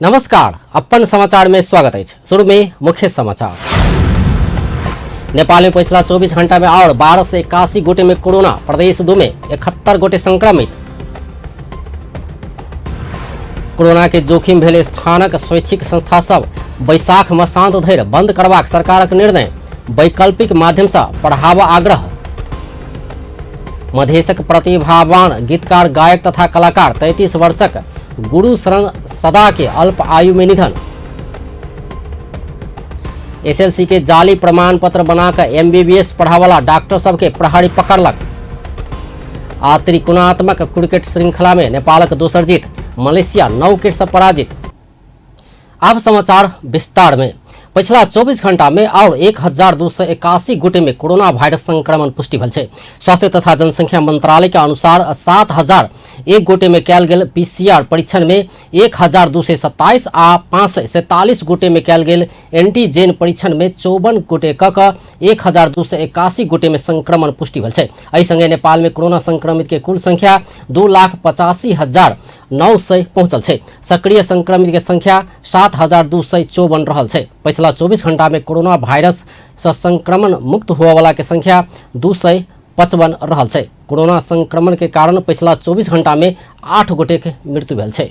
नमस्कार, अपन समाचार में स्वागत है। शुरू में मुख्य समाचार। नेपाल में पिछला 24 घंटा में और 1281 गोटे में कोरोना, प्रदेश 2 में 71 गोटे संक्रमित। कोरोना के जोखिम भेल स्थानक स्वैच्छिक संस्था सब बैसाख मसांत धरि बंद करबाक सरकारक निर्णय, वैकल्पिक माध्यम से पढ़ावा आग्रह। मधेशक प्रतिभावान गीतकार, गायक तथा कलाकार 33 वर्षक गुरु शरण सदा के अल्प आयु में निधन। एसएलसी के जाली प्रमाण पत्र बनाकर एमबीबीएस पढ़ावाला डॉक्टर सबके प्रहरी पकड़लक। आ त्रिकोणात्मक क्रिकेट श्रृंखला में नेपालक दोसर जीत, मलेशिया 9 विकेट से पराजित। अब समाचार विस्तार में। पिछला 24 घंटा में और 1281 गोटे में कोरोना वायरस संक्रमण पुष्टि भेल छै। स्वास्थ्य तथा जनसंख्या मंत्रालय के अनुसार 7001 गोटे में कयल गेल पीसीआर परीक्षण में 1227 आ 547 गोटे में कयल गेल एंटीजेन परीक्षण में 54 गोटे कऽ 1281 गोटे में संक्रमण पुष्टि भेल छै। एहि संगे नेपाल में कोरोना संक्रमित के कुल संख्या 2,85,900 पहुंचल छै। सक्रिय संक्रमित के संख्या 7,254 रहल छै। पिछला 24 घंटा में कोरोना वायरस से संक्रमण मुक्त हुआ वाला के संख्या 255 रहल छै। कोरोना संक्रमण के कारण पिछला 24 घंटा में 8 गोटे के मृत्यु भेल छै।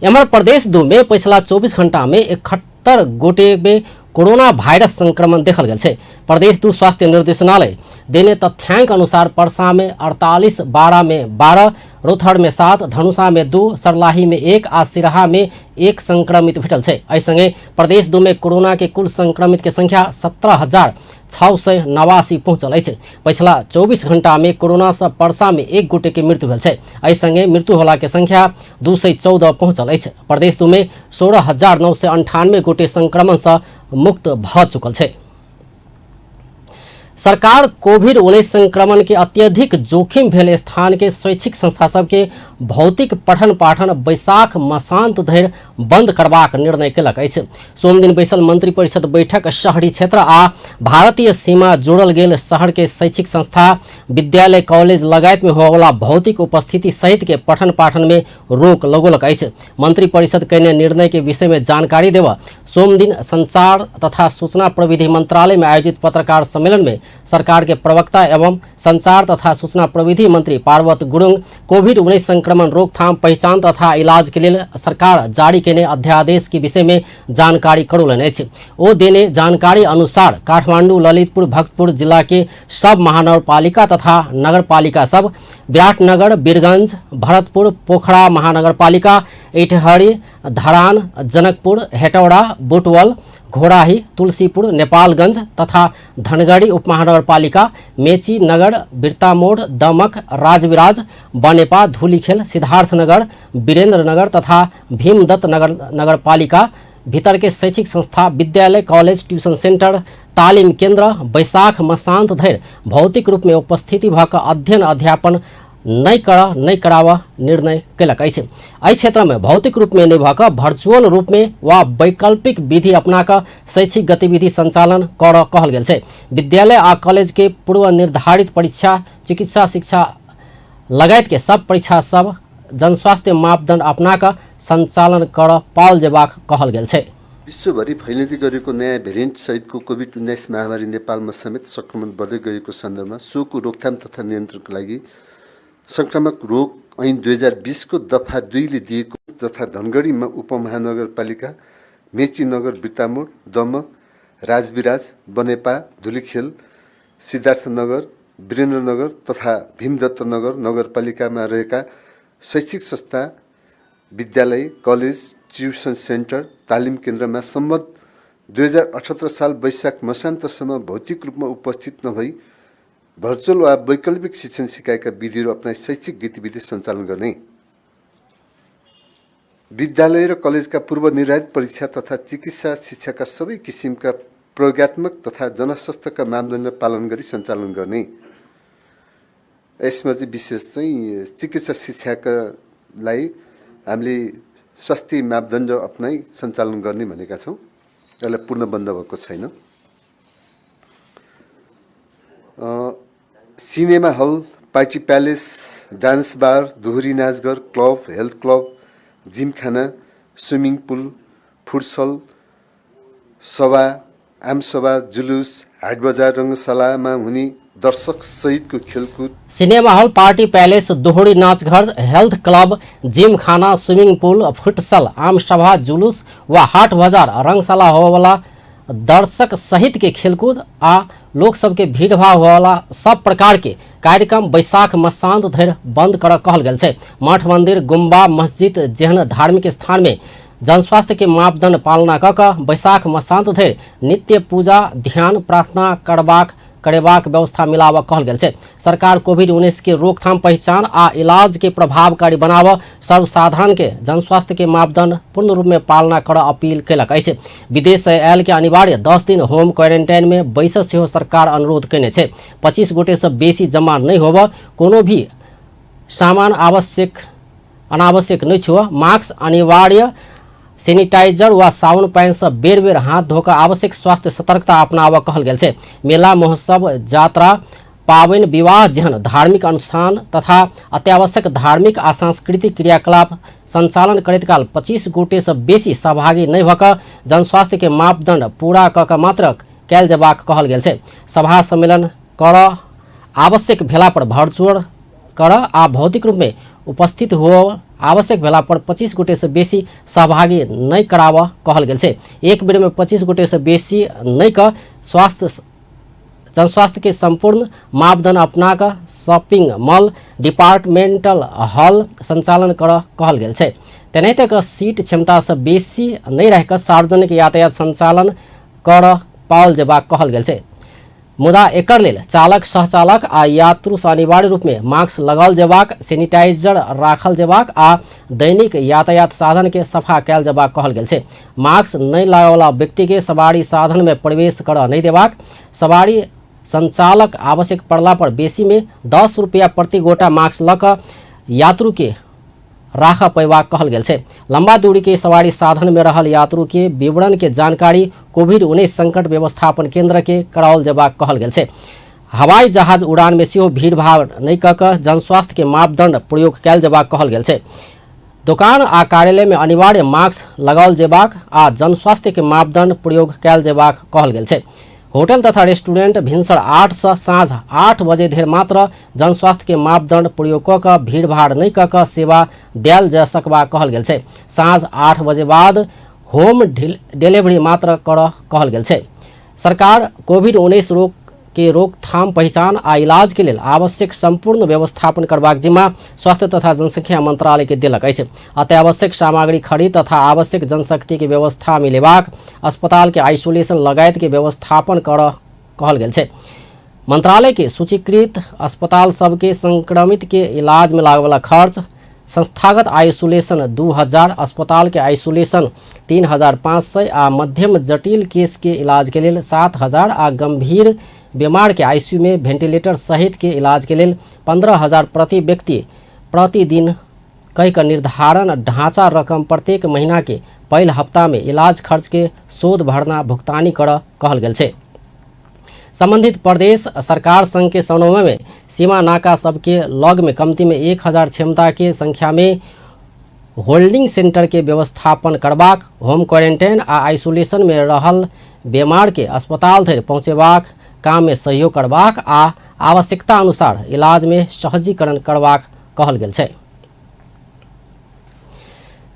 एम्हर प्रदेश 2 में पिछला 24 घंटा में 71 गोटे में कोरोना वायरस संक्रमण देखल गेल छै। प्रदेश 2 स्वास्थ्य निर्देशनालय देने तथ्यांक अनुसार पर्सा में 48, बारा में 12, रोथड़ में 7, धनुषा में 2, सरलाही में 1 आ सिराहा में 1 संक्रमित भेटल छै। एहि संगे प्रदेश 2 में कोरोना के कुल संक्रमित के संख्या 17,689 पहुंचल अछि। पिछला 24 घंटा में कोरोना से पर्सा में 1 गोटे के मृत्यु भेल छै। एहि संगे मृत्यु होला के संख्या 214 पहुंचल अछि। प्रदेश 2 में 16,998 गोटे संक्रमण से मुक्त भ चुकल छै। सरकार कोविड-19 संक्रमण के अत्यधिक जोखिम भेल स्थान के स्वैच्छिक संस्था सबके भौतिक पठन पाठन बैसाख मसांत धरि बंद करबाक निर्णय केलक अछि। सोम दिन बैसल मंत्री परिषद बैठक शहरी क्षेत्र आ भारतीय सीमा जोड़ल गेल शहर के शैक्षिक संस्था, विद्यालय, कॉलेज लगायत में होवला भौतिक उपस्थिति सहित के पठन पाठन में रोक लगौलक अछि। मंत्री परिषद के निर्णय के विषय में जानकारी देवा सोम दिन संचार तथा सूचना प्रविधि मंत्रालय में आयोजित पत्रकार सम्मेलन में सरकार के प्रवक्ता एवं संचार तथा सूचना प्रविधि मंत्री पार्वत गुरुङ कोविड-19 संक्रमण रोकथाम, पहचान तथा इलाज के लिए सरकार जारी केने अध्यादेश के विषय में जानकारी करौलनि अछि। ओ देने जानकारी अनुसार काठमांडू, ललितपुर, भक्तपुर जिला के सब महानगरपालिका तथा नगरपालिका सब, विराटनगर, वीरगंज, भरतपुर, पोखरा महानगरपालिका, इटहरी, धरान, जनकपुर, हेटौडा, बुटवल, घोड़ाही, तुलसीपुर, नेपालगंज तथा धनगढ़ी उपमहानगरपालिका, मेची नगर, बिरतामोड़, दमक, राजविराज, बनेपा, धूलीखेल, सिद्धार्थनगर, वीरेंद्रनगर तथा भीमदत्त नगरपालिका भीतर के शैक्षिक संस्था, विद्यालय, कॉलेज, ट्यूशन सेंटर, तालीम केंद्र बैसाख मसांत धरि भौतिक रूप में उपस्थिति भऽ कऽ अध्ययन अध्यापन नहीं करावा निर्णय केलक अछि। एहि क्षेत्र में भौतिक रूप में नहीं भऽ कऽ वर्चुअल रूप में वा वैकल्पिक विधि अपना कऽ शैक्षिक गतिविधि संचालन करऽ कहल गेल छै। विद्यालय आ कॉलेज के पूर्व निर्धारित परीक्षा, चिकित्सा शिक्षा लगायत के सब परीक्षा सब जनस्वास्थ्य मापदंड अपना कऽ संचालन करऽ पाओल जेबाक कहल गेल छै। विश्वभरि फैलिँदै गरेको नयाँ भेरिएन्ट सहितको कोभिड-19 महामारी नेपालमा समेत संक्रमण बढ्दै गएको सन्दर्भमा सोको रोकथाम तथा नियन्त्रणको लागि संक्रामक रोग ऐन 2020 को दफा 2 ले दिएको तथा धनगढीमा उपमहानगरपालिका, मेची नगर, बिर्तामोड, दमक, राजविराज, बनेपा, धुलीखेल, सिद्धार्थनगर, वीरेन्द्रनगर तथा भीमदत्त नगर नगरपालिकामा रहेका शैक्षिक संस्था, विद्यालय, कलेज, ट्युसन सेन्टर, तालिम केन्द्रमा सम्बन्ध 2078 साल वैशाख मसान्तसम्म भौतिक रूपमा उपस्थित नभई भर्चुअल वा वैकल्पिक शिक्षण सिकाइका विधिहरू अपनाई शैक्षिक गतिविधि सञ्चालन गर्ने, विद्यालय र कलेजका पूर्व निर्धारित परीक्षा तथा चिकित्सा शिक्षाका सबै किसिमका प्रयोगात्मक तथा जनस्वास्थ्यका मापदण्ड पालन गरी सञ्चालन गर्ने। यसमा चाहिँ विशेष चाहिँ चिकित्सा शिक्षाका लागि हामीले स्वास्थ्य मापदण्ड अपनाई सञ्चालन गर्ने भनेका छौँ। यसलाई पूर्ण बन्द भएको छैन। Cinema hall, party palace, dance bar, दोहोरी नाचघर, club, health club, gymkhana, swimming pool, futsal सभा, आमसभा, जुलुस, हाट बजार, रङ्गशालामा हुने दर्शक सहितको खेलकुद, सिनेमा हल, पार्टी पैलेस, दोहरी नाचघर, हेल्थ क्लब, जिम खाना, स्विमिंग पूल, फुटसल, आम सभा, जुलूस व हाट बाजार, रंगशाला होवाला दर्शक सहित के खेलकूद आ लोक सबके भीड़भाड़ होवाला सब प्रकार के कार्यक्रम बैसाख मसांत धरि बंद कर कहल गेल छै। मठ मंदिर, गुम्बा, मस्जिद जेहन धार्मिक स्थान में जनस्वास्थ्य के मापदंड पालना कऽ कऽ बैसाख मसांत धरि नित्य पूजा, ध्यान, प्रार्थना करेबाक व्यवस्था मिलाबऽ कहल गेल छै। सरकार कोविड-19 के रोकथाम, पहचान आ इलाज के प्रभावकारी बनाबऽ सर्वसाधारण के जनस्वास्थ्य के मापदंड पूर्ण रूप में पालना करऽ अपील कयलक अछि। विदेश से आयल के अनिवार्य 10 दिन होम क्वारंटाइन में बैसऽ सेहो सरकार अनुरोध कयने छै। 25 गोटे से बेसी जमा नहीं होबऽ, कोनो भी सामान अनावश्यक नहीं छुअ, मास्क अनिवार्य, सैनिटाइजर व साबुन पानी से बेर बेर हाथ धोकर आवश्यक स्वास्थ्य सतर्कता अपनाबऽ कहल गेल छै। मेला, महोत्सव, यात्रा, पाबनि, विवाह जेहन धार्मिक अनुष्ठान तथा अत्यावश्यक धार्मिक आ सांस्कृतिक क्रियाकलाप संचालन करैत काल 25 गोटे से बेसी सहभागी नहीं भऽ कऽ जनस्वास्थ्य के मापदंड पूरा कऽ कऽ मात्र कयल जेबाक कहल गेल छै। सभा सम्मेलन करऽ, आवश्यक भेला पर वर्चुअल करऽ आ भौतिक रूप में उपस्थित हो आवश्यक भेला पर 25 गोटे से बेसी सहभागी नहीं कराबऽ कहल गेल छै। एक बेर में 25 गोटे से बेसी नहीं कऽ जनस्वास्थ्य के संपूर्ण मापदंड अपना कऽ शॉपिंग मॉल, डिपार्टमेंटल हॉल संचालन करऽ कहल गेल छै। तेनाहिते कऽ सीट क्षमता से बेसी नहीं रह कऽ सार्वजनिक यातायात संचालन करऽ पाओल जेबाक कहल गेल छै। मुदा एकर लेल चालक, सहचालक आ यात्रु से अनिवार्य रूप में मास्क लगाओल जेबाक, सैनिटाइजर राखल जेबाक आ दैनिक यातायात साधन के सफा कयल जेबाक कहल गेल छै। मास्क नहीं लगावला व्यक्ति के सवारी साधन में प्रवेश करऽ नहीं देबाक। सवारी संचालक आवश्यक पड़ला पर बेसी में 10 रुपया प्रति गोटा मास्क लऽ कऽ यात्रु के राख पैबाक कहल गेल छै। लंबा दूरी के सवारी साधन में रहल यात्रु के विवरण के जानकारी कोविड-19 संकट व्यवस्थापन केंद्र के कराओल जेबाक कहल गेल छै। हवाई जहाज उड़ान में सेहो भीड़ भाड़ नहीं कऽ कऽ जनस्वास्थ्य के मापदंड प्रयोग कयल जेबाक कहल गेल छै। दुकान आ कार्यालय में अनिवार्य मास्क लगाओल जेबाक आ जनस्वास्थ्य के मापदंड प्रयोग कयल जेबाक कहल गेल छै। होटल तथा रेस्टोरेंट भिनसर 8 से साँझ 8 बजे धरि मात्र जनस्वास्थ्य के मापदंड प्रयोग कऽ कऽ भीड़ भाड़ नहीं कऽ कऽ सेवा देल जा सकबा कहल गेल छै। साँझ 8 बजे बाद होम डिलीवरी मात्र करऽ कहल गेल छै। सरकार कोविड-19 के रोकथाम, पहचान आ इलाज के लेल आवश्यक संपूर्ण व्यवस्थापन करबाक जिम्मा स्वास्थ्य तथा जनसंख्या मंत्रालय के देलक अछि। अत्यावश्यक सामग्री खरीद तथा आवश्यक जनशक्ति के व्यवस्था मिलेबाक, अस्पताल के आइसोलेशन लगायत के व्यवस्थापन करऽ कहल गेल छै। मंत्रालय के सूचीकृत अस्पताल सबके संक्रमित के इलाज में लागै वाला खर्च, संस्थागत आइसोलेशन 2000, अस्पताल के आइसोलेशन 3500 आ मध्यम जटिल केस के इलाज के लेल 7000 आ गंभीर बीमार के आईसीयू में वेंटिलेटर सहित के इलाज के लेल 15000 प्रति व्यक्ति प्रतिदिन कई का निर्धारण ढांचा रकम प्रत्येक महीना के पहिल हफ्ता में इलाज खर्च के शोध भरना भुगतानी करऽ कहल गेल छै। संबंधित प्रदेश सरकार संघ के समन्वय में सीमा नाका सबके लग में कमती में 1000 क्षमता के संख्या में होल्डिंग सेंटर के व्यवस्थापन करबाक, होम क्वारंटाइन आ आइसोलेशन में रहल बीमार के अस्पताल धरि पहुँचेबाक काम में सहयोग करबाक आ आवश्यकता अनुसार इलाज में सहजीकरण करबाक कहल गेल छै।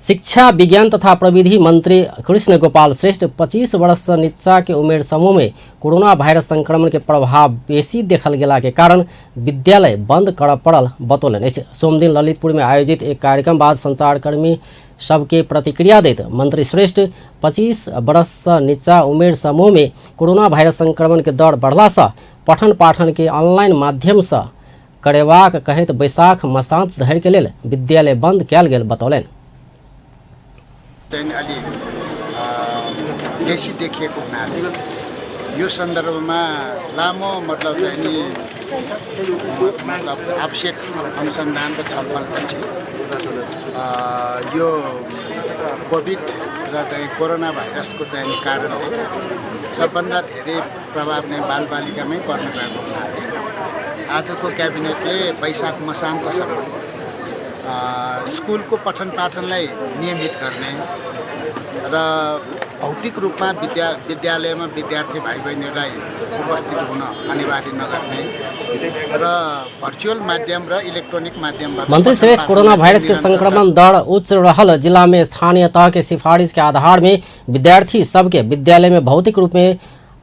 शिक्षा, विज्ञान तथा प्रविधि मंत्री कृष्ण गोपाल श्रेष्ठ 25 वर्ष से नीचा के उमेर समूह में कोरोना वायरस संक्रमण के प्रभाव बेसी देखल गेला के कारण विद्यालय बंद करऽ पड़ल बतौलनि अछि। सोम दिन ललितपुर में आयोजित एक कार्यक्रम बाद संचारकर्मी सबके प्रतिक्रिया दैत मंत्री श्रेष्ठ 25 वर्ष से नीचा उमेर समूह में कोरोना वायरस संक्रमण के दर बढ़ला से पठन पाठन के ऑनलाइन माध्यम से करेबाक कहैत बैसाख मसांत धरि के लेल विद्यालय बंद कयल गेल बतौलनि। अलि बेसी देखिएको हुनाले यो सन्दर्भमा लामो आवश्यक अनुसन्धान र छलफलपछि यो कोभिड र कोरोना भाइरसको कारणले सबभन्दा धेरै प्रभाव बालबालिकामै पर्न गएको हुनाले आजको क्याबिनेटले वैशाख मसान्तसम्म स्कुलको पठन पाठनलाई नियमित गर्ने र भौतिक रूपमा विद्यालयमा विद्यार्थी भाइ बहिनीहरूलाई उपस्थित हुन अनिवार्य नगर्ने र भर्चुअल माध्यम र इलेक्ट्रोनिक माध्यमबाट मंत्री श्रेष्ठ कोरोना वायरस के संक्रमण दर उच्च रहल जिला में स्थानीय तह के सिफारिश के आधार में विद्यार्थी सबके विद्यालय में भौतिक रूप में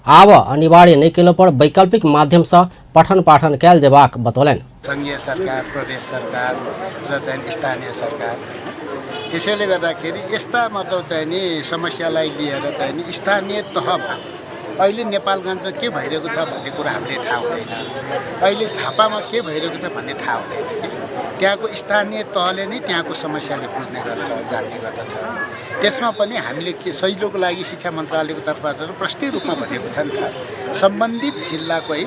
आव अनिवार्य नहीं केला पर वैकल्पिक माध्यम से पठन पाठन कैल जेबाक बतौलन। संघीय सरकार, प्रदेश सरकार र चाहिँ स्थानीय सरकार त्यसैले गर्दाखेरि यस्ता मतलब चाहिँ नि समस्यालाई लिएर चाहिँ नि स्थानीय तहमा अहिले नेपालगञ्जमा के भइरहेको छ भन्ने कुरा हामीले थाहा हुँदैन, अहिले झापामा के भइरहेको छ भन्ने थाहा हुँदैन। त्यहाँको स्थानीय तहले नै त्यहाँको समस्याले बुझ्ने गर्छ, जान्ने गर्दछ। त्यसमा पनि हामीले के सहिलोको लागि शिक्षा मन्त्रालयको तर्फबाट प्रष्ट रूपमा भनेको छ नि त, सम्बन्धित जिल्लाकै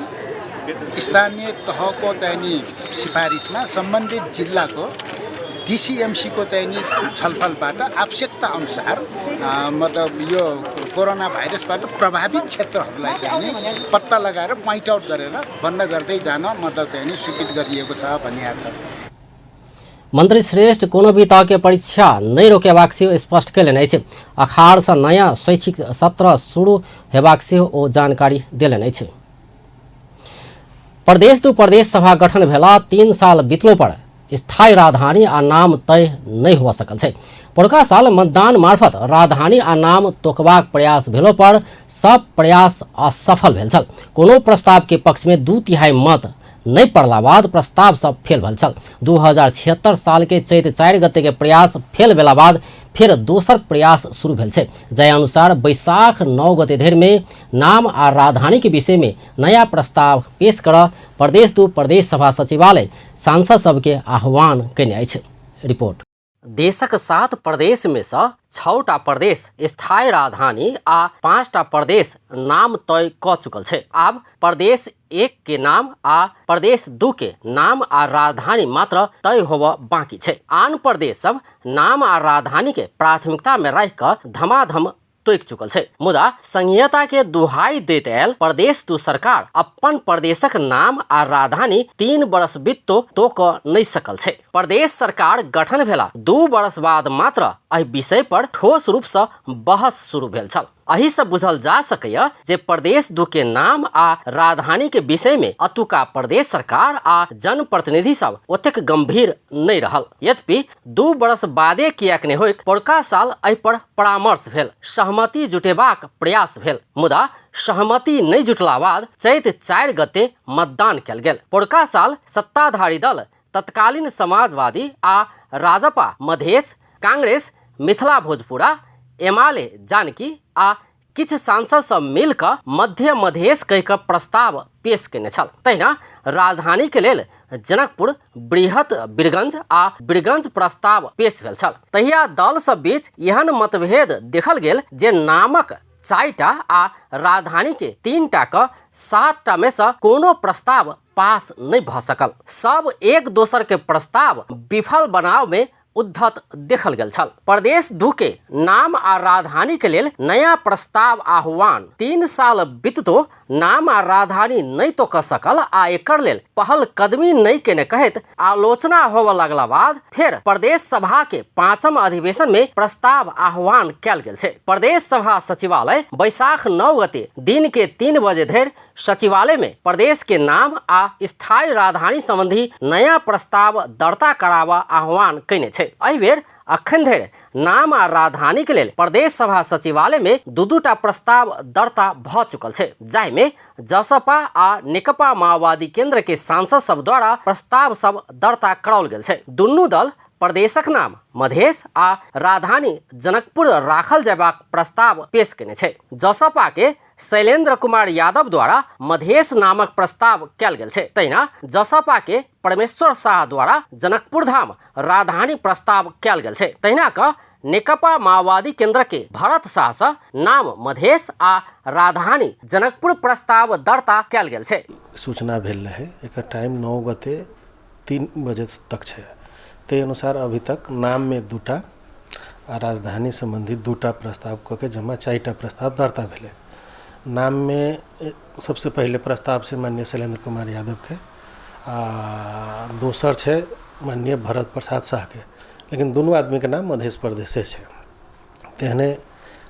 स्थानीय तहको चाहिँ नि सिफारिसमा सम्बन्धित जिल्लाको DCMC को चाहिँ नि छलफलबाट आवश्यकता अनुसार मतलब यो कोरोना भाइरसबाट प्रभावित क्षेत्रहरूलाई चाहिँ नि पत्ता लगाएर पॉइन्ट आउट गरेर बन्द गर्दै जान मतलब चाहिँ नि स्वीकृत गरिएको छ भनिएको छ। मंत्री श्रेष्ठ कोनो भी तह के परीक्षा नहीं रोकेबाक से स्पष्ट कैलन अछि। अखाड़ से नया शैक्षिक सत्र शुरू हेबाक से ओ जानकारी देलन अछि। प्रदेश दू प्रदेश सभा गठन भेला 3 साल बीतलो पर स्थायी राजधानी आ नाम तय नहीं हो सकल छै। पुरका साल मतदान मार्फत राजधानी आ नाम तोकबाक प्रयास भेलो पर सब प्रयास असफल भेल छल। कोनो प्रस्ताव के पक्ष में 2/3 मत नहीं पड़ला बाद प्रस्ताव सब फेल भेल छल। 2076 साल के चैत 4 गते के प्रयास फेल भेला बाद फिर दोसर प्रयास शुरू भेल छै। जय अनुसार बैसाख 9 गते धरि में नाम आ राजधानी के विषय में नया प्रस्ताव पेश कर प्रदेश दू प्रदेश सभा सचिवालय सांसद सबके आह्वान कयने अछि। रिपोर्ट। देशक 7 प्रदेश में से 6टा प्रदेश स्थायी राजधानी आ 5टा प्रदेश नाम तय क चुकल छै। आब प्रदेश 1 के नाम आ प्रदेश 2 के नाम आ राजधानी मात्र तय होब बाकी छै। आन प्रदेश सब नाम आ राजधानी के प्राथमिकता में रख कर धमाधम तोक चुकल छै। मुदा संघीयता के दुहाई दैत आयल प्रदेश दू सरकार अपन प्रदेशक नाम आ राजधानी 3 वर्ष बीतो तोक नहीं सकल छै। प्रदेश सरकार गठन भेला 2 वर्ष बाद मात्र एहि विषय पर ठोस रूप से बहस शुरू भेल छल। एहि से बुझल जा सकैया जे प्रदेश दू के नाम आ राजधानी के विषय में अतुका प्रदेश सरकार आ जनप्रतिनिधि सब ओतेक गंभीर नहीं रहल। यद्यपि 2 वर्ष बादे कियाक नहीं होइक पुरका साल एहि पर परामर्श भेल, सहमति जुटेबाक प्रयास भेल। मुदा सहमति नहीं जुटला बाद चैत 4 गते मतदान कयल गेल। पुरका साल सत्ताधारी दल तत्कालीन समाजवादी आ राजपा मधेश, कांग्रेस मिथिला भोजपुरा, एमाले जानकी आ किछ सांसद सब मिलकर मध्य मधेश कहिक प्रस्ताव पेश केने छल। तहिना राजधानी के लेल जनकपुर, बृहत बीरगंज आ बीरगंज प्रस्ताव पेश भेल छल। तहिया दल सब बीच एहन मतभेद देखल गेल जे नामक 4टा आ राजधानी के 3टा क 7टा में से कोनो प्रस्ताव पास नहीं भ सकल। सब एक दोसर के प्रस्ताव विफल बनाव में उद्धत देखल गेल छल। प्रदेश दू के नाम आ राजधानी के लेल नया प्रस्ताव आह्वान 3 साल बीततो नाम आ राजधानी नहीं तो क सकल आ एकर लेल पहल कदमी नहीं केने कहत आलोचना होव लगला बाद फिर प्रदेश सभा के 5म अधिवेशन में प्रस्ताव आह्वान कैल गेल छै। प्रदेश सभा सचिवालय बैसाख 9 गते दिन के 3 बजे धरि सचिवालय में प्रदेश के नाम आ स्थायी राजधानी संबंधी नया प्रस्ताव दर्ता करावा आह्वान कयने छै। एहि बेर अखन धरि नाम आ राजधानी के लेल प्रदेश सभा सचिवालय में 2-2टा प्रस्ताव दर्ता भ चुकल छै, जाहि में जसपा आ नेकपा माओवादी केंद्र के सांसद सब द्वारा प्रस्ताव सब दर्ता कराओल गेल छै। दुनू दल प्रदेशक नाम मधेश आ राजधानी जनकपुर राखल जयबाक प्रस्ताव पेश केने छै। जसपा के शैलेंद्र कुमार यादव द्वारा मधेश नामक प्रस्ताव कैल गेल छै। तहिना जसपा के परमेश्वर शाह द्वारा जनकपुर धाम राजधानी प्रस्ताव कैल गेल छै। तहिना क नेकपा माओवादी केंद्र के भरत शाह से नाम मधेश आ राजधानी जनकपुर प्रस्ताव दर्ता कैल गेल छै। सूचना भेल रहे, एकर टाइम 9 गते 3 बजे तक छै। ते अनुसार अभी तक नाम में 2टा आ राजधानी संबंधी 2टा प्रस्ताव क के जमा 4टा प्रस्ताव दर्ता भेले। नाम में सबसे पहले प्रस्ताव से माननीय शैलेंद्र कुमार यादव के आ दोसर छै माननीय भरत प्रसाद शाह के, लेकिन दोनों आदमी के नाम मध्य प्रदेश से छै। तेहने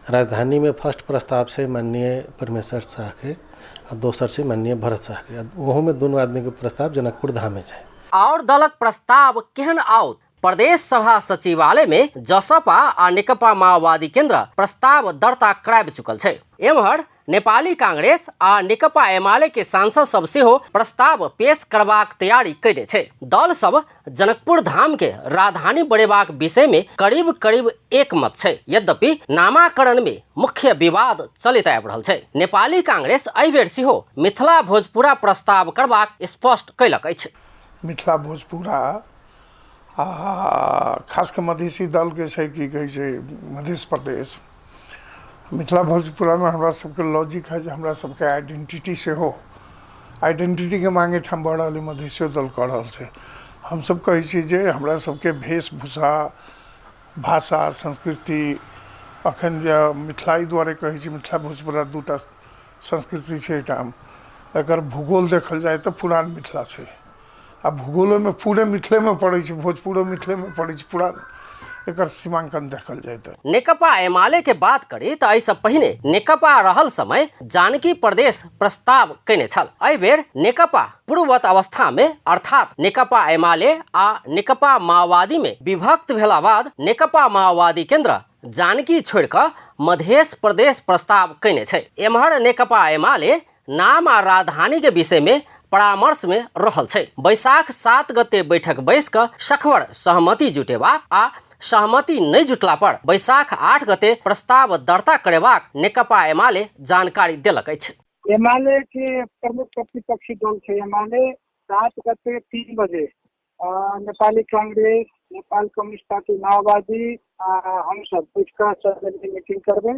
राजधानी में फर्स्ट प्रस्ताव से माननीय परमेश्वर शाह के और दोसर से माननीय भरत शाह के, वहाँ में दोनों आदमी के प्रस्ताव जनकपुर धाम में है। और दलक प्रस्ताव केहन आओत प्रदेश सभा सचिवालय में जसपा आ नेकपा माओवादी केन्द्र प्रस्ताव दर्ता कराबि चुकल छै। एम्हर नेपाली कांग्रेस आ नेकपा एमाले के सांसद सब सेहो प्रस्ताव पेश करबाक तैयारी कैने छै। दल सब जनकपुर धाम के राजधानी बढ़ेबाक विषय में करीब करीब एक मत छै। यद्यपि नामाकरण में मुख्य विवाद चलित आबि रहल छै। नेपाली कांग्रेस एहि बेर सेहो मिथिला भोजपुरा प्रस्ताव करबाक स्पष्ट कैलक अछि। मिथिला भोजपुरा खास के मधेसी दल के छै कि कहै छै मध्य प्रदेश। मिथिला भोजपुरा में हमरा सबके लॉजिक है, हमरा सबके आइडेंटिटी से हो, आइडेंटिटी के मांगे ठाम बढ़ रही मधेसियो दल कर रहा है। हम सब कहै छी जे हमरा सबके वेशभूषा, भाषा, संस्कृति अखन जे मिथिलाई द्वारे कहै छी मिथिला भोजपुरा दूटा संस्कृति छै। ठाम एकर भूगोल देखल जाए तो पुरान मिथिला छै, आ भूगोल में पूरे मिथिले में पड़े छै, भोजपुरो मिथिले में पड़े छै पुरान, एकर सीमांकन देखल जाए तो। नेकपा एमाले के बात करी तो एहि सब पहिने नेकपा रहल समय जानकी प्रदेश प्रस्ताव कैने छल। एहि बेर नेकपा पूर्ववत अवस्था में अर्थात नेकपा एमाले आ नेकपा माओवादी में विभक्त भेला बाद नेकपा माओवादी केन्द्र जानकी छोड़ कऽ मध्य प्रदेश प्रस्ताव कैने छै। एम्हर नेकपा एमाले नाम आ राजधानी के विषय में परामर्श में रहल छै। बैसाख 7 गते बैठक बैस कऽ सखबर सहमति जुटेबा आ सहमति नहीं जुटला पर बैसाख 8 गते प्रस्ताव दर्ता करेबाक नेकपा एमाले जानकारी देलक अछि। एमाले के प्रमुख प्रतिपक्षी दल छै। एमाले 7 गते 3 बजे नेपाली कांग्रेस, नेपाल कम्युनिस्ट पार्टी माओवादी हम सब बैठकर मीटिंग करबै,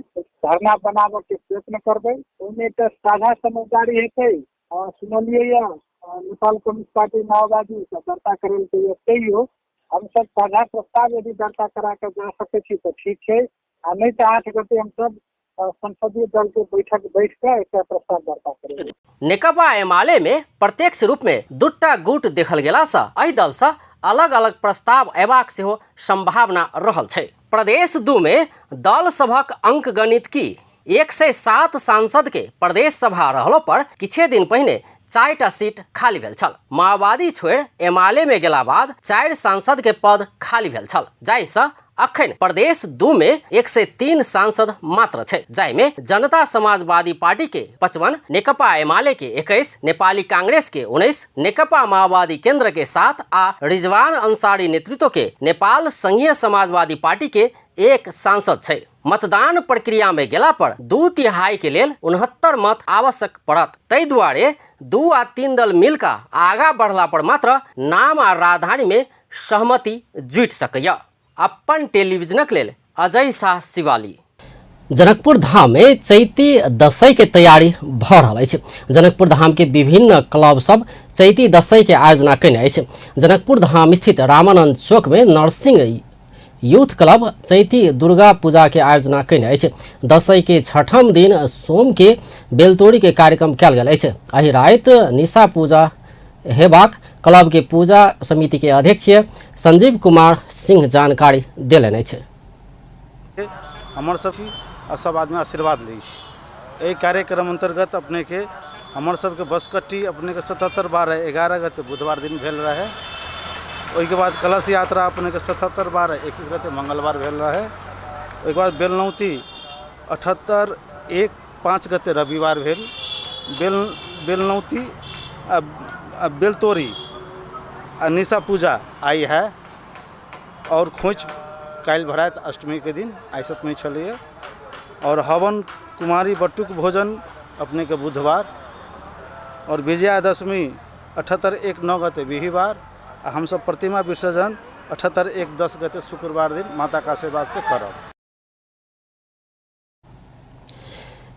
धरना बनाबे के प्रयत्न करबै। ओहिमे तऽ साझा समझदारी हेतै। सुनलिए नेपाल कम्युनिस्ट पार्टी माओवादी दर्ता करे के तैयो हम सब साझा प्रस्ताव यदि दर्ता करा के जा सके छी तो ठीक है, आ नहीं तो 8 गते हम सब संसदीय दल के बैठक बैठ कर एक प्रस्ताव दर्ता करेंगे। नेकपा एमाले में प्रत्यक्ष रूप में दूटा गुट देखल गेला सँ एहि दल सँ अलग अलग प्रस्ताव अयबाक सेहो संभावना रहल छै। प्रदेश 2 में दल सभक अंक गणित की 107 सांसद के प्रदेश सभा रहलो पर किछे दिन पहिने 4टा सीट खाली भेल छल। माओवादी छोड़ एमाले में गेला बाद 4 सांसद के पद खाली भेल छल, जाहिसँ अखन प्रदेश 2 में 103 सांसद मात्र छै, जाहि में जनता समाजवादी पार्टी के 55, नेकपा एमाले के 21, नेपाली कांग्रेस के 19, नेकपा माओवादी केन्द्र के 7 आ रिजवान अंसारी नेतृत्व के नेपाल संघीय समाजवादी पार्टी के 1 सांसद छै। मतदान प्रक्रिया में गेला पर 2/3 के लेल 69 मत आवश्यक पड़त। ताहि दुआरे 2 आ 3 दल मिलकर आगा बढ़ला पर मात्र नाम आ राजधानी में सहमति जुटि सकैया। अपन टेलीविजनक लेल अजय शाह शिवाली। जनकपुर धाम में चैती दशई के तैयारी भऽ रहल अछि। जनकपुर धाम के विभिन्न क्लब सब चैती दशई के आयोजना कयने अछि। जनकपुर धाम स्थित रामानंद चौक में नरसिंह यूथ क्लब चैती दुर्गा पूजा के आयोजना कयने अछि। दशई के 6ठम दिन सोम के बेलतोड़ी के कार्यक्रम कयल गेल अछि। एहि राति निशा पूजा हेबाक क्लब के पूजा समिति के अध्यक्ष संजीव कुमार सिंह जानकारी देलनि अछि। हमर सब आदमी आशीर्वाद लै छी। एहि कार्यक्रम अंतर्गत अपने के हमर सबके बसकट्टी अपने के 77/12/11 गते बुधवार दिन भेल रहे। ओहिके बाद कलश यात्रा अपने के 77/12/31 गते मंगलवार भेल रहे। ओहिके बाद बेलनौती 78/1/5 गते रविवार भेल। बेलनौती बेलतोरी निशा पूजा आई है और खोइच काल्हि भरात अष्टमी के दिन आई 7 छलैए और हवन कुमारी बटुक भोजन अपने के बुधवार और विजयादशमी 78/1/9 गते बिहीवार। हम सब प्रतिमा विसर्जन 78/1/10 गते शुक्रवार दिन माता का आशीर्वाद से करब।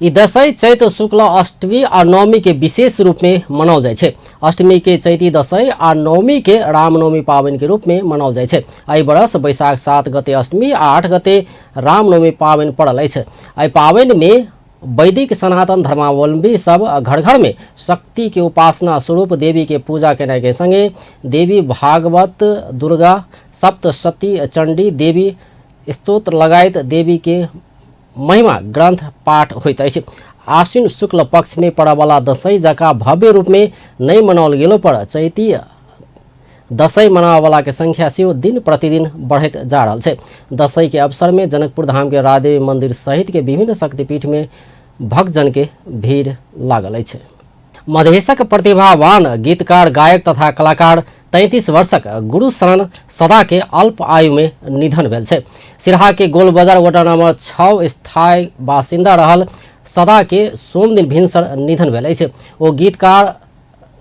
ई दशई चैत शुक्ल अष्टमी और नवमी के विशेष रूप में मनाओल जाय छै। अष्टमी के चैती दशई और नवमी के रामनवमी पावनि के रूप में मनाओल जाय छै। एहि बरस बैसाख 7 गते अष्टमी आ 8 गते रामनवमी पावनि पड़ल अछि। एहि पावनि में वैदिक सनातन धर्मावलंबी सब घर घर में शक्ति के उपासना स्वरूप देवी के पूजा केनाइ के संगे देवी भागवत, दुर्गा, सप्तशती, चंडी, देवी स्तोत्र लगायत देवी के महिमा ग्रंथ पाठ होइत अछि। आश्विन शुक्ल पक्ष में पड़ावाला दशैं जका भव्य रूप में नहीं मनाओल गेलो पर चैती दशैं मनावाला के संख्या से दिन प्रतिदिन बढ़त जा रहा है। दशैं के अवसर में जनकपुर धाम के राजदेवी मंदिर सहित के विभिन्न शक्तिपीठ में भक्तजन के भीड़ लागल है। मधेशक प्रतिभावान गीतकार गायक तथा कलाकार 33 वर्षक गुरु शरण सदा के अल्प आयु में निधन भेल छै। सिरहा के गोल बाजार वार्ड नंबर 6 स्थायी बासिंदा रहल सदा के सोम दिन भिनसर निधन भेल अछि। ओ गीतकार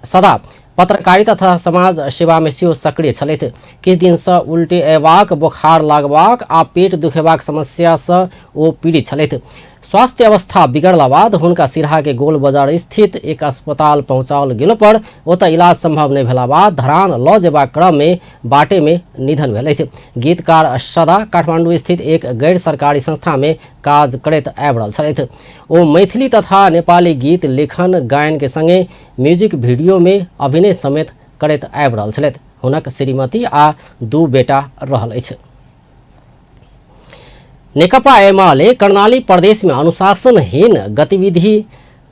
सदा पत्रकारिता तथा समाज सेवा में सेहो सक्रिय छलथि। किछु दिन से उल्टी अयबाक, बोखार लागबाक आ पेट दुखेबाक समस्या से ओ पीड़ित छलथि। स्वास्थ्य अवस्था बिगड़ला बाद हुनका सिरहा के गोल बाजार स्थित एक अस्पताल पहुंचाओल गेला पर ओतऽ इलाज संभव नहीं भेला बाद धरान लऽ जेबाक क्रम में बाटे में निधन भेल अछि। गीतकार सदा काठमांडू स्थित एक गैर सरकारी संस्था में काज करैत आबि रहल छथि। ओ मैथिली तथा नेपाली गीत लेखन गायन के संगे म्यूजिक वीडियो में अभिनय समेत करैत आबि रहल छथि। हुनक श्रीमती आ 2 बेटा रहल अछि। नेकपा एमाले कर्णाली प्रदेश में अनुशासनहीन गतिविधि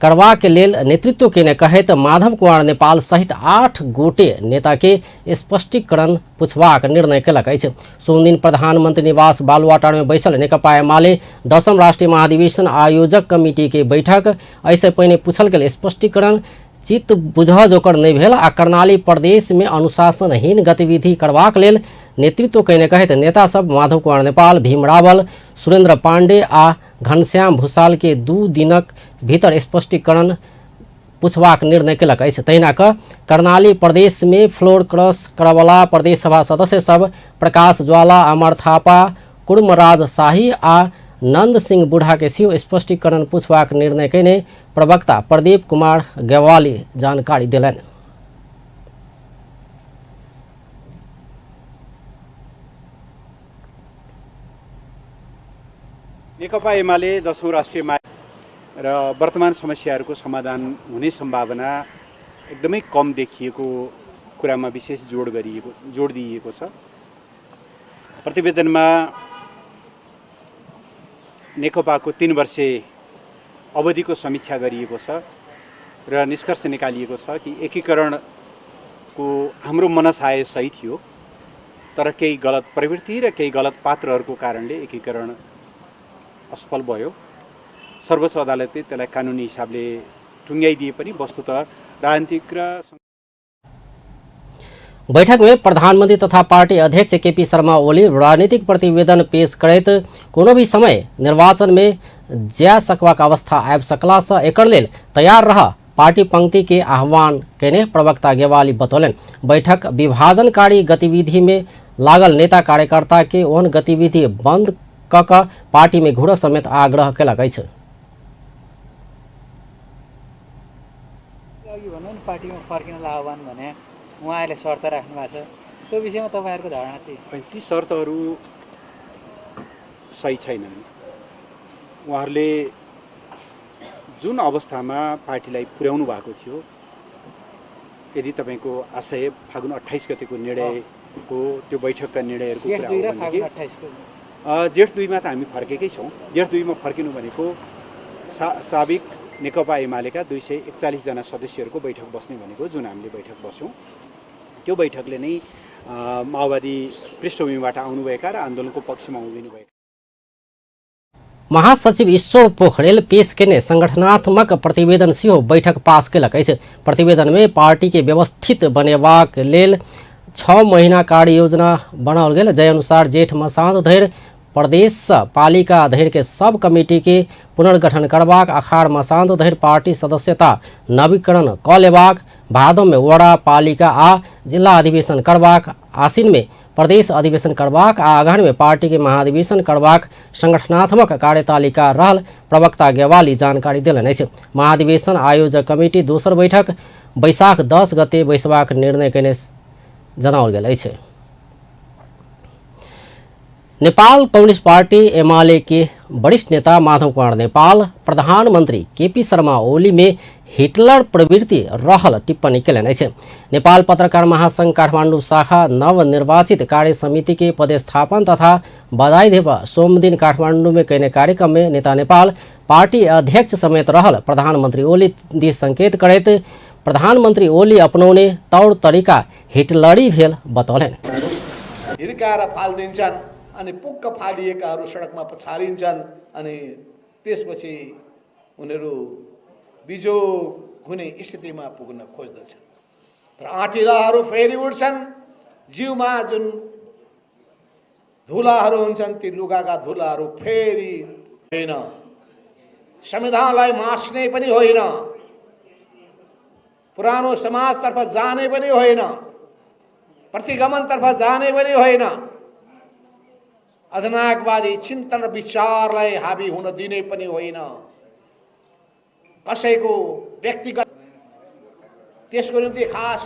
करबाक लेल नेतृत्व केने कहैत माधव कुमार नेपाल सहित 8 गोटे नेता के स्पष्टीकरण पूछबाक निर्णय कयलक अछि। सोम दिन प्रधानमंत्री निवास बालुवाटार में बैसल नेकपा एमाले 10म राष्ट्रीय महाधिवेशन आयोजक कमिटी के बैठक ऐसे पहिने पूछल गेल स्पष्टीकरण चित्त बुझ जोकर नहीं भेल आ कर्णाली प्रदेश में अनुशासनहीन गतिविधि करबाक लेल नेतृत्व कयने कहैत नेता सब माधव कुमार नेपाल, भीम रावल, सुरेंद्र पांडे आ घनश्याम भूषाल के 2 दिनक भीतर स्पष्टीकरण पूछबाक निर्णय कयलक अछि। तहिना कऽ कर्णाली प्रदेश में फ्लोर क्रॉस करवला प्रदेश सभा सदस्य सब प्रकाश ज्वाला, अमर थापा, कुर्मराज शाही आ नंद सिंह बुढ़ा के सेहो स्पष्टीकरण पूछबाक निर्णय कयने प्रवक्ता प्रदीप कुमार गेवाली जानकारी देलनि। नेकपा एमाले 10औं राष्ट्रिय र वर्तमान समस्याहरूको समाधान हुने सम्भावना एकदमै कम देखिएको कुरामा विशेष जोड दिइएको छ। प्रतिवेदनमा नेकपाको 3 वर्षे अवधिको समीक्षा गरिएको छ र निष्कर्ष निकालिएको छ कि एकीकरणको हाम्रो मनसाय सही थियो, तर केही गलत प्रवृत्ति र केही गलत पात्रहरूको कारणले एकीकरण असफल भयो। सर्वोच्च अदालतले त्यसलाई कानुनी हिसाबले टुङ्ग्याइदिए पनि वस्तुतः राजनीतिक र बैठक में प्रधानमंत्री तथा पार्टी अध्यक्ष केपी शर्मा ओली राजनीतिक प्रतिवेदन पेश करैत कोनो भी समय निर्वाचन में जा सकबाक अवस्था आबि सकला से एकर लेल तैयार रह पार्टी पंक्ति के आह्वान कयने प्रवक्ता गेवाली बतौलन। बैठक विभाजनकारी गतिविधि में लागल नेता कार्यकर्ता के ओहन गतिविधि बंद कऽ पार्टी में घुरऽ समेत आग्रह कयलक अछि। पार्टी में फर्किन आह्वान भने उहाँले शर्त राख्नु भएको छ, त्यो विषयमा तपाईहरुको धारणा के? ती शर्तहरू सही छैनन्। उहाँहरूले जुन अवस्थामा पार्टीलाई पुर्याउनु भएको थियो, यदि तपाईको आशय फागुन 28 गतेको निर्णयको त्यो बैठकका निर्णयहरूको कुरा हो भने जेठ 2 मा त हामी फर्केकै छौं। जेठ 2 मा फर्किनु भनेको साबिक नेकपा एमालेका 241 जना सदस्यहरूको बैठक बस्ने भनेको जुन हामीले बैठक बस्यौं, त्यो बैठकले नै माओवादी पृष्ठभूमिबाट आउनुभएका र आन्दोलनको पक्षमा उभिनुभएका महासचिव ईश्वर पोखरेल पेश केने संगठनात्मक प्रतिवेदन सेहो बैठक पास कयलक अछि। प्रतिवेदन में पार्टी के व्यवस्थित बनेबाक लेल 6 महीना कार्य योजना बनाओल गेल, जय अनुसार जेठ मसांत धरि प्रदेश पालिका धरि के सब कमिटी के पुनर्गठन करबाक, अखाड़ मसांत धरि पार्टी सदस्यता नवीकरण कऽ लेबाक, भादो में वड़ा पालिका आ जिला अधिवेशन करबाक, आसिन में प्रदेश अधिवेशन करबाक आ अगहन में पार्टी के महाधिवेशन करबाक संगठनात्मक कार्यतालिका रहल प्रवक्ता गेवाली जानकारी देलनि अछि। महाधिवेशन आयोजक कमिटी दोसर बैठक बैसाख 10 गते बैसबाक निर्णय कयने जनाओल गेल अछि। नेपाल कम्युनिस्ट पार्टी एमाले के वरिष्ठ नेता माधव कुमार नेपाल प्रधानमंत्री केपी शर्मा ओली में हिटलर प्रवृत्ति रहल टिप्पणी केलनि अछि। नेपाल पत्रकार महासंघ काठमाडौँ शाखा नवनिर्वाचित कार्य समिति के पदस्थापन तथा बधाई देवा सोमदिन काठमाडौँ में कहने कार्यक्रम में नेता नेपाल पार्टी अध्यक्ष समेत रहल प्रधानमंत्री ओली दी संकेत करैत प्रधानमंत्री ओली अपनाउने तौर तरिका हिटलरी भेल बतौलनि। हिर्काएर फालिदिन्छन् अनि पुक्क फालिएकाहरू सडकमा पछारिन्छन् अनि त्यसपछि उनीहरू बिजोग हुने स्थितिमा पुग्न खोज्दछन्। तर आँटिलाहरू फेरि उठ्छन्, जिउमा जुन धुलाहरू हुन्छन् ती लुगाका धुलाहरू फेरि होइन, संविधानलाई मास्ने पनि होइन, पुरानो समाजतर्फ जाने पनि होइन, प्रतिगमनतर्फ जाने पनि होइन, अधिनायकवादी चिन्तन र विचारलाई हावी हुन दिने पनि होइन, कसैको व्यक्तिगत त्यसको निम्ति खास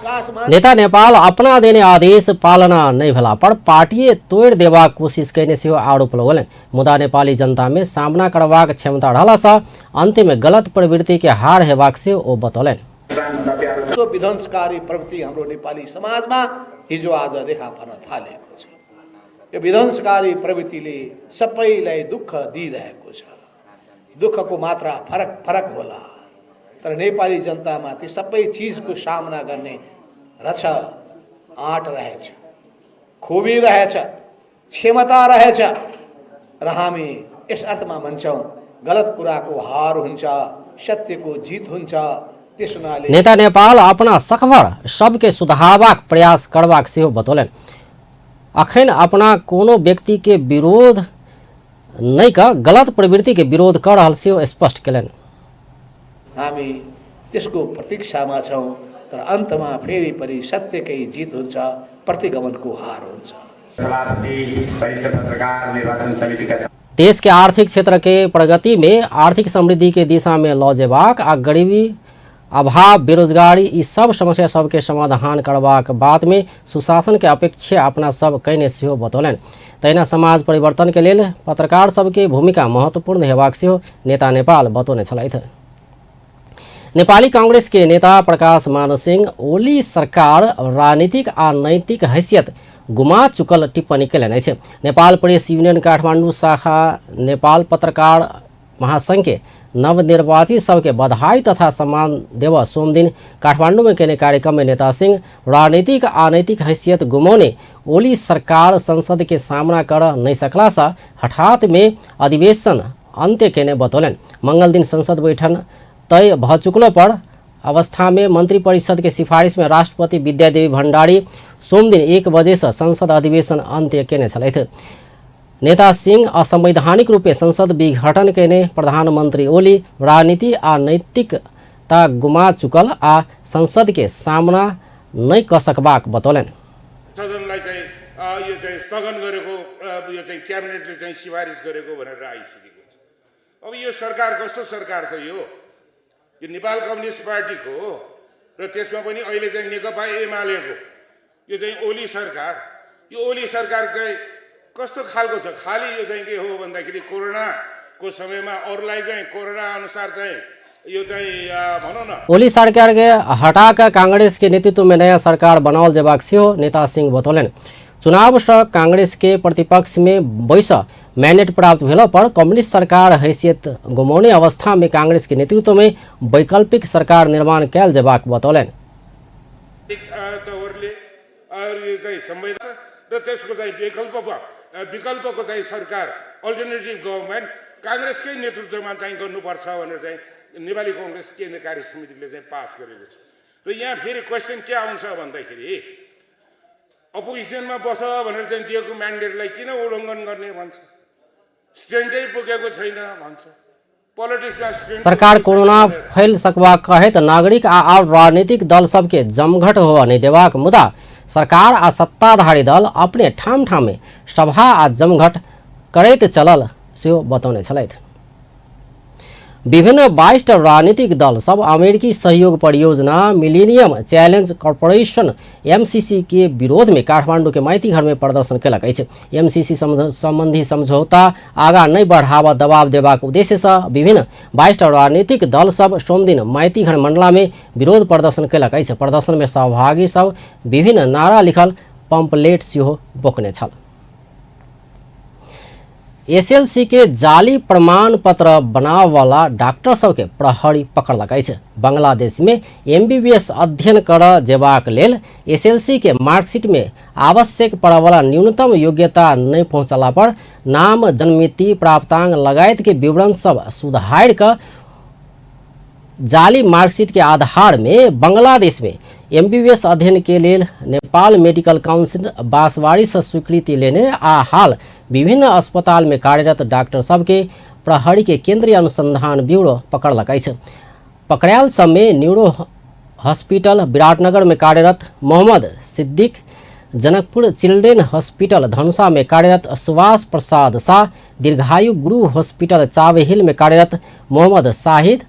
नेता नेपाल अपना देने आदेश पालना नहीं भेला पर पार्टी तोड़ देवा कोशिश करने से आरोप लगौलनि। मुदा नेपाली जनता में सामना करबाक क्षमता रहला सा अंत में गलत प्रवृत्ति के हार हेबाक से ओ बतौलनि। विध्वंसकारी प्रवृत्ति हाम्रो नेपाली समाजमा हिजो आज देखा पर्न थालेको छ। यो विध्वंसकारी प्रवृत्तिले सबैलाई दुःख दिइरहेको छ। दुःखको मात्रा फरक फरक होला, तर नेपाली जनतामाथि सबै चिजको सामना गर्ने रछ आँट रहेछ, खुबी रहेछ, क्षमता रहेछ र हामी यस अर्थमा भन्छौँ गलत कुराको हार हुन्छ, सत्यको जित हुन्छ। नेता नेपाल अपना सकभर सबके सुधारबाक प्रयास करबाक सेहो बतौलनि। अखन अपना कोनो व्यक्ति के विरोध नहीं का गलत प्रवृत्ति के विरोध कर रहल सेहो स्पष्ट केलनि। हामी त्यसको प्रतीक्षामा छौँ, तर अन्तमा फेरि पनि सत्यकै जित हुन्छ, प्रतिगमनको हार हुन्छ। देश के आर्थिक क्षेत्र के प्रगति में आर्थिक समृद्धि के दिशा में लऽ जेबाक आ गरीबी अभाव बेरोजगारी ई सब समस्या सबके समाधान करबाक बात में सुशासन के अपेक्षा अपना सब कहने सेहो बतौलनि। तहिना समाज परिवर्तन के लेल पत्रकार सबके भूमिका महत्वपूर्ण हेबाक सेहो नेता नेपाल बतौने छलथि। नेपाली कांग्रेस के नेता प्रकाश मान सिंह ओली सरकार राजनीतिक आ नैतिक हैसियत गुमा चुकल टिप्पणी केलनि अछि। नेपाल प्रेस यूनियन काठमाडौँ शाखा नेपाल पत्रकार महासंघ के नवनिर्वाचित सबके बधाई तथा सम्मान देव सोमदिन काठमाडौँ में कहने कार्यक्रम में नेता सिंह राजनीतिक अनैतिक हैसियत गुमाउने ओली सरकार संसद के सामना कर नहीं सकला सा हठात में अधिवेशन अंत्य केने बतौलनि। मंगल दिन संसद बैठन तय भ चुकलो पर अवस्था में मंत्री परिषद के सिफारिश में राष्ट्रपति विद्यादेवी भण्डारी सोमदिन 1 बजे से संसद अधिवेशन अंत्य केने छलथि। नेता सिंह असंवैधानिक रूपे संसद विघटन केने प्रधानमंत्री ओली राजनीति आ नैतिकता गुमा चुकल आ संसद के सामना नहीं कर सकबाक बतौलनि। सदनलाई चाहिँ यो चाहिँ स्थगन गरेको यो चाहिँ क्याबिनेटले चाहिँ सिफारिस गरेको भनेर आइसकेको छ। अब यो सरकार कस्तो सरकार छ? यो नेपाल कम्युनिस्ट पार्टीको हो र त्यसमा पनि अहिले चाहिँ नेकपा एमालेको यो चाहिँ ओली सरकार। यो ओली सरकार चाहिँ कस्तो खालको छ? खाली यो चाहिँ के हो भन्दाखेरि कोरोनाको समयमा अरूलाई चाहिँ कोरोना अनुसार चाहिँ यो चाहिँ भनौँ न ओली सरकार के हटाकर कांग्रेस के नेतृत्व में नया सरकार बनावल जेबाक सेहो नेता सिंह बतौलनि। चुनाव से कांग्रेस के प्रतिपक्ष में बैस मैंडेट प्राप्त भेला पर कम्युनिस्ट सरकार हैसियत गुमाउने अवस्था में कांग्रेस के नेतृत्व में वैकल्पिक सरकार निर्माण कैल जेबाक बतौलनि। विकल्पको चाहिँ सरकार अल्टरनेटिभ गभर्मेन्ट कांग्रेसकै नेतृत्वमा चाहिँ गर्नुपर्छ भनेर चाहिँ नेपाली कांग्रेस केन्द्रीय कार्य समितिले चाहिँ पास गरेको छ। र यहाँ फेरि क्वेसन के आउँछ भन्दाखेरि अपोजिसनमा बस भनेर चाहिँ दिएको म्यान्डेटलाई किन उल्लङ्घन गर्ने भन्छ, स्ट्रेन्थै पुगेको छैन भन्छ। पोलिटिक्समा सरकार कोरोना फैल सकबा कहैत नागरिक आ राजनीतिक दल सबके जमघट हो नहीं देबाक मुदा सरकार आ सत्ताधारी दल अपने ठाम ठाम में सभा आ जमघट करैत चलल सेहो बतौने छलथि। विभिन्न 22 राजनीतिक दल सब अमेरिकी सहयोग परियोजना मिलेनियम चैलेंज कॉर्पोरेशन एमसीसी के विरोध में काठमांडू के माइती घर में प्रदर्शन कयलक अछि। एमसीसी संबंधी समझौता आगा नहीं बढ़ावा दबाव देबाक उद्देश्य से विभिन्न 22 राजनीतिक दल सब सोम दिन माइती घर मंडला में विरोध प्रदर्शन कयलक अछि। प्रदर्शन में सहभागी सब विभिन्न नारा लिखल पंपलेट सेहो बोकने छल। एसएलसी के जाली प्रमाण पत्र बनाव वाला डॉक्टर सबके प्रहरी पकड़लक अछि। बांग्लादेश में एमबीबीएस अध्ययन कर जेबाक लेल एसएलसी के मार्कशीट में आवश्यक पड़े वाला न्यूनतम योग्यता नहीं पहुँचला पर नाम, जन्ममिति, प्राप्तांक लगायत के विवरण सब सुधार कर जाली मार्कशीट के आधार में बांग्लादेश में एमबीबीएस अध्ययन के लिए नेपाल मेडिकल काउंसिल बांसवाड़ी से स्वीकृति लेने आ हाल विभिन्न अस्पताल में कार्यरत डॉक्टर सबके प्रहरी के केंद्रीय अनुसंधान ब्यूरो पकड़लक अछि। पकड़ायल सब में न्यूरो हॉस्पिटल विराटनगर में कार्यरत मोहम्मद सिद्दीक, जनकपुर चिल्ड्रेन हॉस्पिटल धनुषा में कार्यरत सुभाष प्रसाद शाह, दीर्घायु गुरु हॉस्पिटल चावेहिल में कार्यरत मोहम्मद शाहिद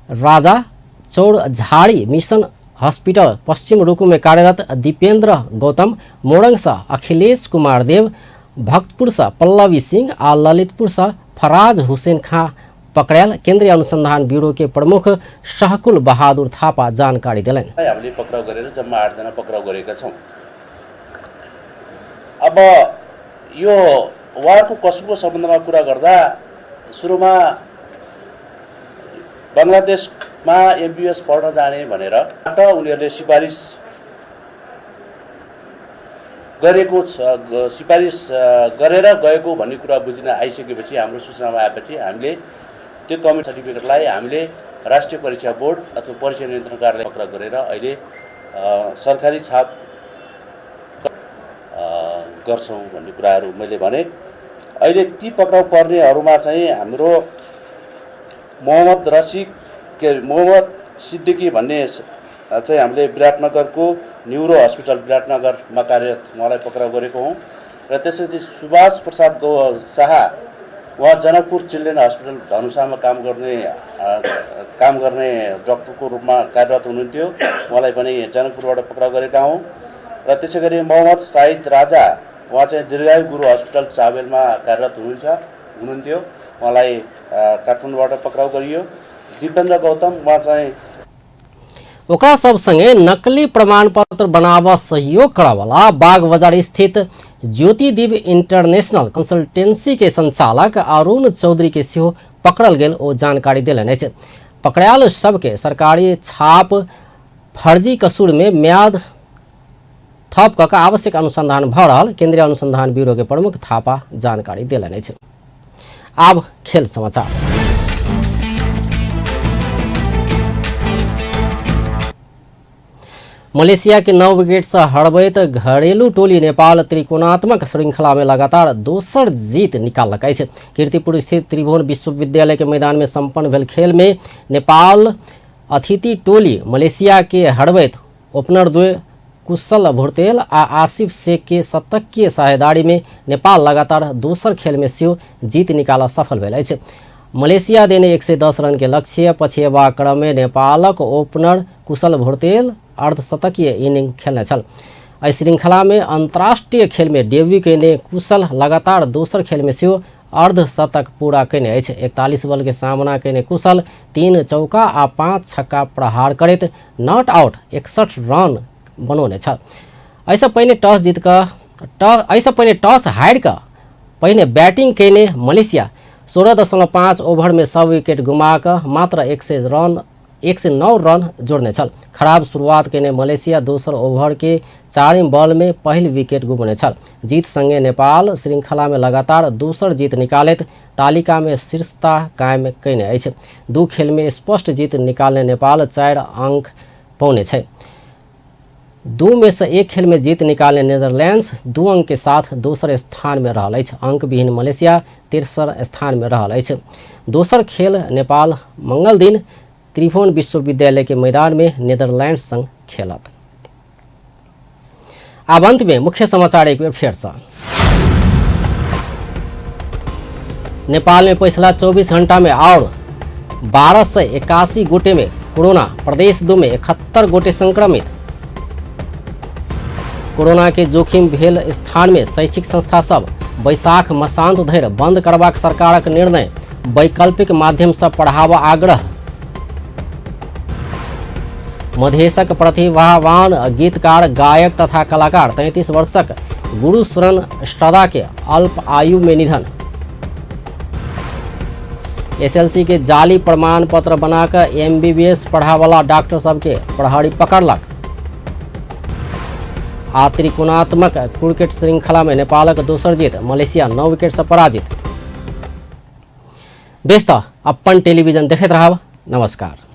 राजा, चौड़झाड़ी मिशन हॉस्पिटल पश्चिम रुकू में कार्यरत दीपेंद्र गौतम, मोरंग से अखिलेश कुमार देव, भक्तपुर से पल्लवी सिंह आ ललितपुर से फराज हुसैन खां पकड़ायल केंद्रीय अनुसंधान ब्यूरो के प्रमुख शहकुल बहादुर थापा जानकारी दिलैन। हामीले पक्राउ गरेर जम्मा 8 जना पक्राउ गरेका छौं। अब यो उहाँको कसुरको सम्बन्धमा कुरा गर्दा सुरुमा बंगलादेशमा एमबीबीएस पढ्न जाने भनेर उनीहरूले सिफारिस गरेर गएको भन्ने कुरा बुझिन आइसकेपछि हाम्रो सूचनामा आएपछि हामीले त्यो कमिट सर्टिफिकेटलाई हामीले राष्ट्रिय परीक्षा बोर्ड अथवा परीक्षा नियन्त्रण कार्यालय पक्राउ गरेर अहिले सरकारी छाप गर्छौं भन्ने कुराहरू मैले भने। अहिले ती पक्राउ पर्नेहरूमा चाहिँ हाम्रो मोहम्मद सिद्दिकी भन्ने चाहिँ हामीले विराटनगरको न्यूरो हस्पिटल विराटनगरमा कार्यरत उहाँलाई पक्राउ गरेको हौँ र त्यसपछि सुभाष प्रसाद शाह उहाँ जनकपुर चिल्ड्रेन हस्पिटल धनुषामा काम गर्ने डाक्टरको रूपमा कार्यरत हुनुहुन्थ्यो। उहाँलाई पनि जनकपुरबाट पक्राउ गरेका हौँ र त्यसै गरी मोहम्मद शाहिद राजा उहाँ चाहिँ दीर्घायु गुरु हस्पिटल चावेलमा कार्यरत हुनुहुन्थ्यो। उहाँलाई काठमाडौँबाट पक्राउ गरियो। दीपेन्द्र गौतम उहाँ चाहिँ ओकरा सब संगे नकली प्रमाण पत्र बनावा सहयोग करावाला बाग बाजार स्थित ज्योति दीप इंटरनेशनल कंसल्टेंसी के संचालक अरुण चौधरी के सेहो पकड़ल गेल ओ जानकारी दिलनि अछि। पकड़ायल सबके सरकारी छाप फर्जी कसूर में म्याद थप कऽ आवश्यक अनुसंधान भऽ रहल केंद्रीय अनुसंधान ब्यूरो के प्रमुख थापा जानकारी दिलनि अछि। आब खेल समाचार। मलेशिया के 9 विकेट से हड़बैत घरेलू टोली नेपाल त्रिकोणात्मक श्रृंखला में लगातार दोसर जीत निकाललक अछि। कीर्तिपुर स्थित त्रिभुवन विश्वविद्यालय के मैदान में संपन्न भेल खेल में नेपाल अतिथि टोली मलेशिया के हड़बैत ओपनर द्वय कुशल भुर्तेल आ आसिफ शेख के शतकीय साझेदारी में नेपाल लगातार दोसर खेल में सेहो जीत निकाला सफल भेल अछि। मलेशिया देने 110 रन के लक्ष्य पछेबा क्रम में नेपालक ओपनर कुशल भुर्तेल अर्धशतकीय इनिंग खेलने छल। एहि श्रृंखला में अंतर्राष्ट्रीय खेल में डेब्यू केने कुशल लगातार दोसर खेल में सेहो अर्धशतक पूरा केने अछि। 41 बॉल के सामना केने कुशल 3 चौका आ 5 छक्का प्रहार करैत नॉट आउट 61 रन बनौने छल। एहिसँ पहिने टॉस हारि कऽ पहिने बैटिंग केने मलेशिया 16.5 ओवर में सब विकेट गुमा कऽ मात्र 109 रन जोड़ने छल। खराब शुरुआत केने मलेशिया दोसर ओवर के 4 बॉल में पहिल विकेट गुमने छल। जीत संगे नेपाल श्रृंखला में लगातार दोसर जीत निकालैत तालिका में शीर्षता कायम कयने अछि। 2 खेल में स्पष्ट जीत निकालने नेपाल 4 अंक पौने छै। 2 में से 1 खेल में जीत निकालने नेदरलैंड्स 2 अंक के साथ दोसर स्थान में रहल अछि। अंक विहीन मलेशिया तेसर स्थान में रहल अछि। दोसर खेल नेपाल मंगल दिन त्रिभुवन विश्वविद्यालय के मैदान में नेदरलैंड्स संग खेलत। अब अंत में मुख्य समाचार एक बार फिर से। नेपाल में पिछला 24 घंटा में और 1281 गोटे में कोरोना, प्रदेश 2 में 71 गोटे संक्रमित। कोरोना के जोखिम भेल स्थान में शैक्षिक संस्था सब बैसाख मसांत धरि बंद करबाक सरकारक निर्णय, वैकल्पिक माध्यम से पढ़ावा आग्रह। मधेशक प्रतिभावान गीतकार, गायक तथा कलाकार 33 वर्षक गुरुशरण स्टदा के अल्प आयु में निधन। एसएलसी के जाली प्रमाण पत्र बनाकर एमबीबीएस पढ़ावाला डॉक्टर सबके प्रहरी पकड़लक। आ त्रिकोणात्मक क्रिकेट श्रृंखला में नेपालक दोसर जीत, मलेशिया 9 विकेट से पराजित। व्यस्त अपन टेलीविजन देखते रहब। नमस्कार।